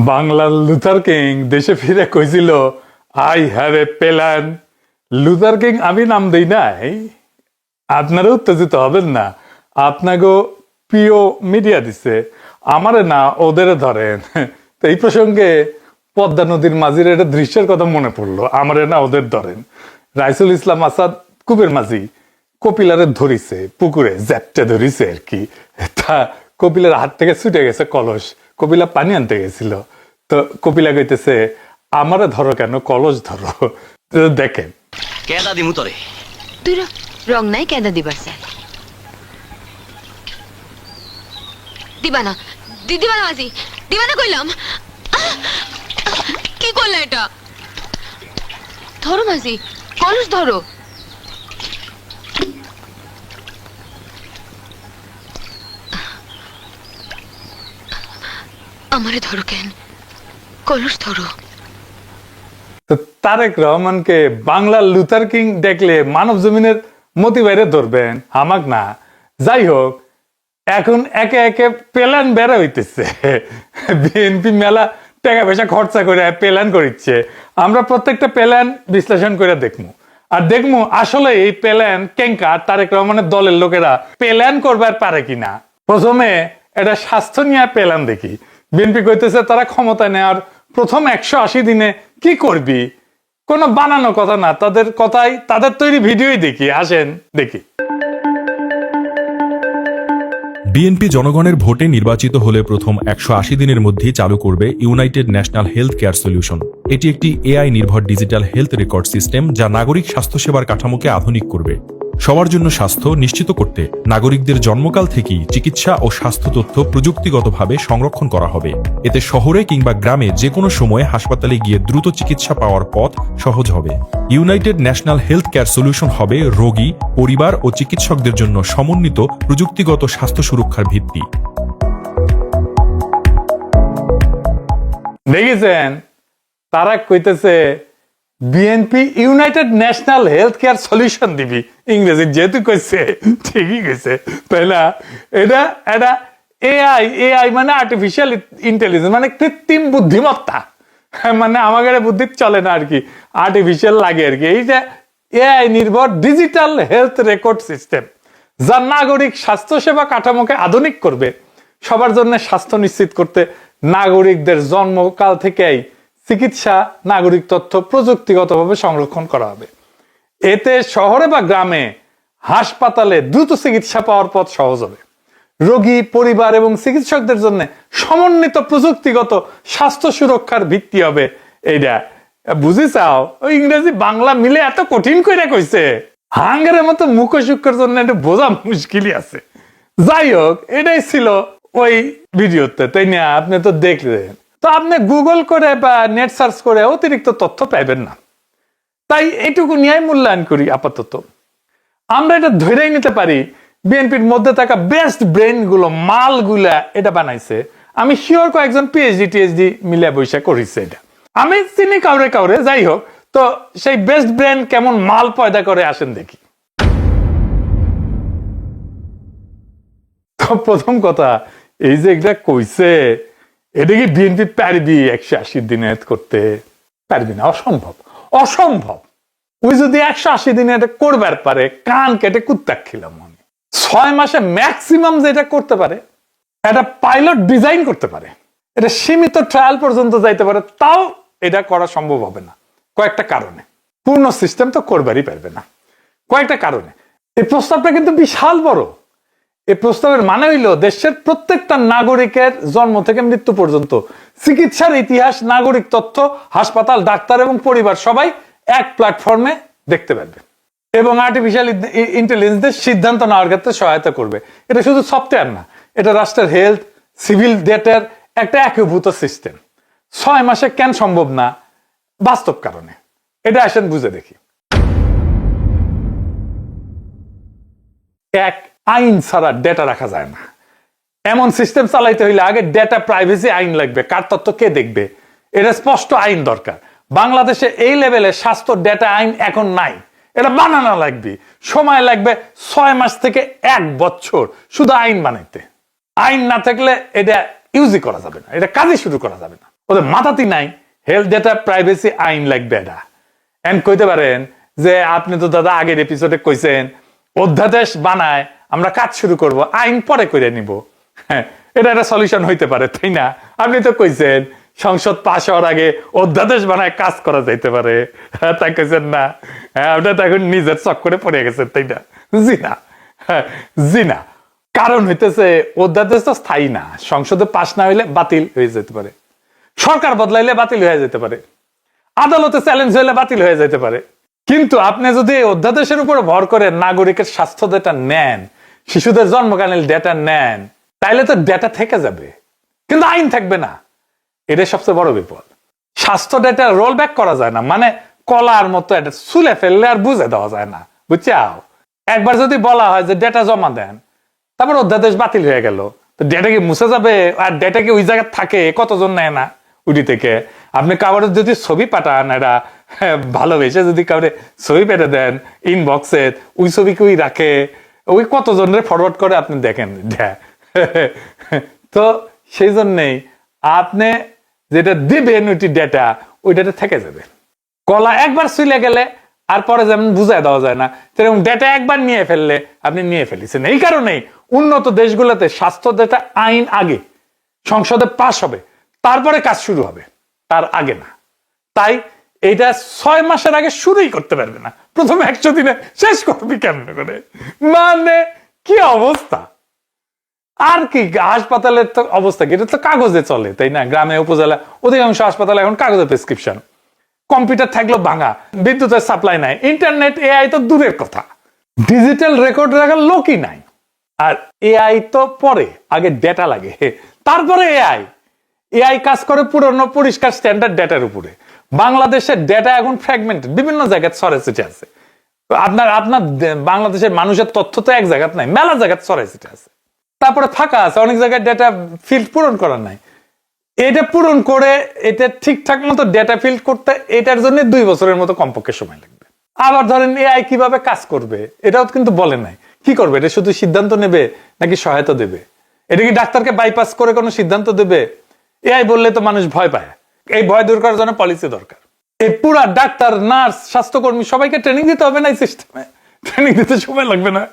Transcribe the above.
বাংলার Luther king দেশে ফিরে কইছিল I have a plan. Luther king আমি নাম দেই নাই, আপনারা উত্তেজিত হবেন না। আপনাকে প্রিয় মিডিয়া দিছে, আমারে না ওদের ধরেন। তো এই প্রসঙ্গে পদ্মা নদীর মাঝির একটা দৃশ্যের কথা মনে পড়লো, আমারে না ওদের ধরেন। রাইসুল ইসলাম আসাদ কুবের মাঝি কপিলারে ধরিছে, পুকুরে জ্যাপটে ধরিছে আর কি। তা কপিলার হাত থেকে ছুটে গেছে কলস, কপিলা পানি আনতে গেছিল। তো কপিলা কইতেছে আমারে ধরো কেন, কলস ধরো। দেখেন কেদা দিমু তরে তুই রং নাই কেদা দিবার স্যার দিবানা দিবানা মাঝি দিবানা কইলাম। কি করলে এটা? ধরো মাঝি, কলস ধরো। আমারে ধরো কেন, কলস ধরো। তো তারেক রহমানকে বাংলার লুথার কিং দেখলে মানব জমিনের মতি বাইরে ধরবেন, হামাক না। যাই হোক, এখন একে একে প্ল্যান বেড়া হইতেছে। বিএনপি মেলা টাকা পয়সা খরচা করে প্ল্যান করিচ্ছে। আমরা প্রত্যেকটা প্ল্যান বিশ্লেষণ করে দেখবো, আর দেখবো আসলে এই প্ল্যান কেঙ্কা তারেক রহমানের দলের লোকেরা প্ল্যান করবার পারে কিনা। প্রথমে এটা স্বাস্থ্য নিয়ে প্ল্যান দেখি। বিএনপি কইতেছে তারা ক্ষমতা নেওয়ার প্রথম 180 দিনে কি করবি, কোনো বানানো কথা না, তাদের কথাই, তাদের তৈরি ভিডিওই দেখি। আসেন দেখি। বিএনপি জনগণের ভোটে নির্বাচিত হলে প্রথম 180 দিনের মধ্যেই চালু করবে United national health care solution. এটি একটি এআই নির্ভর ডিজিটাল হেলথ রেকর্ড সিস্টেম, যা নাগরিক স্বাস্থ্যসেবার কাঠামোকে আধুনিক করবে। সবার জন্য স্বাস্থ্য নিশ্চিত করতে নাগরিকদের জন্মকাল থেকেই চিকিৎসা ও স্বাস্থ্য তথ্য প্রযুক্তিগতভাবে সংরক্ষণ করা হবে। এতে শহরে কিংবা গ্রামে যে কোনো সময়ে হাসপাতালে গিয়ে দ্রুত চিকিৎসা পাওয়ার পথ সহজ হবে। United national health care solution হবে রোগী, পরিবার ও চিকিৎসকদের জন্য সমন্বিত প্রযুক্তিগত স্বাস্থ্য সুরক্ষার ভিত্তি। দেখেছেন, তারা কইতেছে BNP United national health care solution দিবি। ইংরেজি যেহেতু কইছে ঠিকই কইছে, তাই না? এটা এটা এআই, এআই মানে আর্টিফিশিয়াল ইন্টেলিজেন্স, মানে কৃত্রিম বুদ্ধিমত্তা। মানে আমাদের বুদ্ধি চলে না আর কি, আর্টিফিশিয়াল লাগে আর কি। এই যে এআই নির্ভর ডিজিটাল হেলথ রেকর্ড সিস্টেম, যা নাগরিক স্বাস্থ্যসেবা কাঠামোকে আধুনিক করবে। সবার জন্য স্বাস্থ্য নিশ্চিত করতে নাগরিকদের জন্মকাল থেকেই চিকিৎসা, নাগরিক তথ্য প্রযুক্তিগতভাবে সংরক্ষণ করা হবে। এতে শহরে বা গ্রামে হাসপাতালে দ্রুত চিকিৎসা পাওয়ার পথ সহজ হবে। রোগী, পরিবার এবং চিকিৎসকদের জন্য সমন্বিত প্রযুক্তিগত স্বাস্থ্য সুরক্ষার ভিত্তি হবে এইটা। বুঝি চাও, ওই ইংরেজি বাংলা মিলে এত কঠিন করে কইছে, হাঙ্গারের মতো মুখশুক্ষের জন্য একটু বোঝা মুশকিলই আছে। যাই হোক, এটাই ছিল ওই ভিডিওতে, তাই না? আপনি তো দেখলেন। তো আপনি গুগল করে বা নেট সার্চ করে অতিরিক্ত তথ্য পাইবেন না, তাই এইটুকু নিয়ে মূল্যায়ন করি আপাতত। আমরা এটা ধরেই নিতে পারি বিএনপির মধ্যে থাকা বেস্ট ব্রেন গুলো, মালগুলা এটা বানাইছে। আমি শিওর কয়েকজন পিএইচডি টিএইচডি মিলে বৈশা করিছে এটা। আমি চিনি কাউরে কাউরে। যাই হোক, তো সেই বেস্ট ব্রেন কেমন মাল পয়দা করে আসেন দেখি। তো প্রথম কথা, এই যে এটা কইছে, এটা কি বিএনপি পারবি 180 দিনে করতে? পারবি না, অসম্ভব, অসম্ভব। ওই যদি 180 দিনে এটা করবার পারে, কান কেটে কুত্তা খেলাম আমি। 6 মাসে ম্যাক্সিমাম যেটা করতে পারে, একটা পাইলট ডিজাইন করতে পারে, এটা সীমিত ট্রায়াল পর্যন্ত যাইতে পারে, তাও এটা করা সম্ভব হবে না কয়েকটা কারণে। পূর্ণ সিস্টেম তো করবারই পারবে না কয়েকটা কারণে। এই প্রস্তাবটা কিন্তু বিশাল বড়। এই প্রস্তাবের মানে হইল দেশের প্রত্যেকটা নাগরিকের জন্ম থেকে মৃত্যু পর্যন্ত চিকিৎসার ইতিহাস, নাগরিক তথ্য, হাসপাতাল, ডাক্তার এবং পরিবার সবাই এক প্ল্যাটফর্মে দেখতে পারবে, এবং আর্টিফিশিয়াল ইন্টেলিজেন্সের সিদ্ধান্ত নেওয়ার ক্ষেত্রে সহায়তা করবে। এটা শুধু সফটওয়্যার না, এটা রাষ্ট্রের হেলথ, সিভিল ডেটার একটা একীভূত সিস্টেম। 6 মাসে কেন সম্ভব না? বাস্তব কারণে। এটা আসেন বুঝে দেখি। এক, আইন ছাড়া ডেটা রাখা যায় না। এমন সিস্টেম চালাইতে হইলে আগে ডেটা প্রাইভেসি আইন লাগবে, কার তথ্য কে দেখবে, এটা স্পষ্ট আইন দরকার। বাংলাদেশে এই লেভেলে স্বাস্থ্য ডেটা আইন এখন নাই, এটা বানানো লাগবে। সময় লাগবে 6 মাস থেকে 1 বছর শুধু আইন বানাইতে। আইন না থাকলে এটা ইউজই করা যাবে না, এটা কাজই শুরু করা যাবে না। ওদের মাথাতেই নাই হেলথ ডেটা প্রাইভেসি আইন লাগবে এটা। এন্ড কইতে পারেন যে আপনি তো দাদা আগের এপিসোডে কইছেন অধ্যাদেশ বানায় আমরা কাজ শুরু করব, আইন পরে করে নিব। হ্যাঁ, এটা একটা সলিউশন হইতে পারে, তাই না? আপনি তো কইছেন সংসদ পাশ হওয়ার আগে অধ্যাদেশ বানায় কাজ করা যাইতে পারে, হ্যাঁ তাই কইছেন না? হ্যাঁ, আপনার তো এখন নিজের চক্করে পড়ে গেছেন, তাই না? জি না, হ্যাঁ, জি না। কারণ হইতেছে অধ্যাদেশ তো স্থায়ী না, সংসদে পাশ না হইলে বাতিল হয়ে যেতে পারে, সরকার বদলাইলে বাতিল হয়ে যেতে পারে, আদালতে চ্যালেঞ্জ হইলে বাতিল হয়ে যেতে পারে। কিন্তু আপনি যদি অধ্যাদেশের উপর ভর করে নাগরিকের স্বাস্থ্য ডেটা নেন, শিশুদের জন্মকালীন ডেটা নেন, তাইলে তো ডেটা থেকে যাবে, কিন্তু আইন থাকবে না। এটাই সবচেয়ে বড় বিপদ। স্বাস্থ্য ডেটা রোল ব্যাক করা যায় না, মানে কলার মতো এটা ছুলে ফেললে আর বুঝে দেওয়া যায় না, বুঝছাও? একবার যদি বলা হয় যে ডেটা জমা দেন, তারপর অধ্যাদেশ বাতিল হয়ে গেল, তো ডেটা কি মুছে যাবে? আর ডেটা কি ওই জায়গায় থাকে? কতজন নেয় না উডি থেকে? আপনি কাউরে যদি ছবি পাঠান, এরা ভালোবেসে যদি কাউরে ছবি পেটে দেন ইনবক্সে, ওই ছবি কি ওই রাখে? ওই কতজনের ফরওয়ার্ড করে আপনি দেখেন। তো সেই জন্যেই আপনি যেটা দিবেন ওইটি ডেটা, ওই ডেটা থেকে যাবে। কলা একবার ছুলে গেলে আর পরে যেমন বুঝাই দেওয়া যায় না, সেরকম ডেটা একবার নিয়ে ফেললে আপনি নিয়ে ফেলেছেন। এই কারণেই উন্নত দেশগুলোতে স্বাস্থ্য ডেটা আইন আগে সংসদে পাশ হবে, তারপরে কাজ শুরু হবে, তার আগে না। তাই এইটা 6 মাসের আগে শুরুই করতে পারবে না, প্রথমে 100 দিনে শেষ করবি কেমনে করে? মানে কি অবস্থা! আর কি হাসপাতালের তো অবস্থা কি? এটা তো কাগজে চলে, তাই না? গ্রামে উপজেলা অধিকাংশ হাসপাতালে এখন কাগজে প্রেসক্রিপশন, কম্পিউটার থাকলো ভাঙা, বিদ্যুতের সাপ্লাই নাই, ইন্টারনেট এআই তো দূরের কথা, ডিজিটাল রেকর্ড রাখার লোকই নাই। আর এআই তো পরে, আগে ডেটা লাগে, তারপরে এআই। এআই কাজ করে পুরনো পরিষ্কার স্ট্যান্ডার্ড ডেটার উপরে। বাংলাদেশের ডেটা এখন ফ্র্যাগমেন্টেড, বিভিন্ন জায়গায় ছড়ে ছিটে আছে। আপনার আপনার বাংলাদেশের মানুষের তথ্য তো এক জায়গায় নাই, মেলা জায়গায় ছড়ে ছিটে আছে। তারপরে ফাঁকা আছে, অনেক জায়গায় ডেটা ফিল্ড পূরণ করার নাই। এটা পূরণ করে এটা ঠিকঠাক মতো ডেটা ফিল্ড করতে এটার জন্য 2 বছরের মতো কমপক্ষে সময় লাগবে। আবার ধরেন এআই কিভাবে কাজ করবে এটাও কিন্তু বলে নাই। কি করবে? এটা শুধু সিদ্ধান্ত নেবে নাকি সহায়তা দেবে? এটা কি ডাক্তারকে বাইপাস করে কোনো সিদ্ধান্ত দেবে? এআই বললে তো মানুষ ভয় পায়। এই ভয় দূর করার জন্য পলিসি দরকার। এই পুরা ডাক্তার, নার্স, স্বাস্থ্যকর্মী সবাইকে ট্রেনিং দিতে হবে না এই সিস্টেমে? ট্রেনিং দিতে সময় লাগবে না?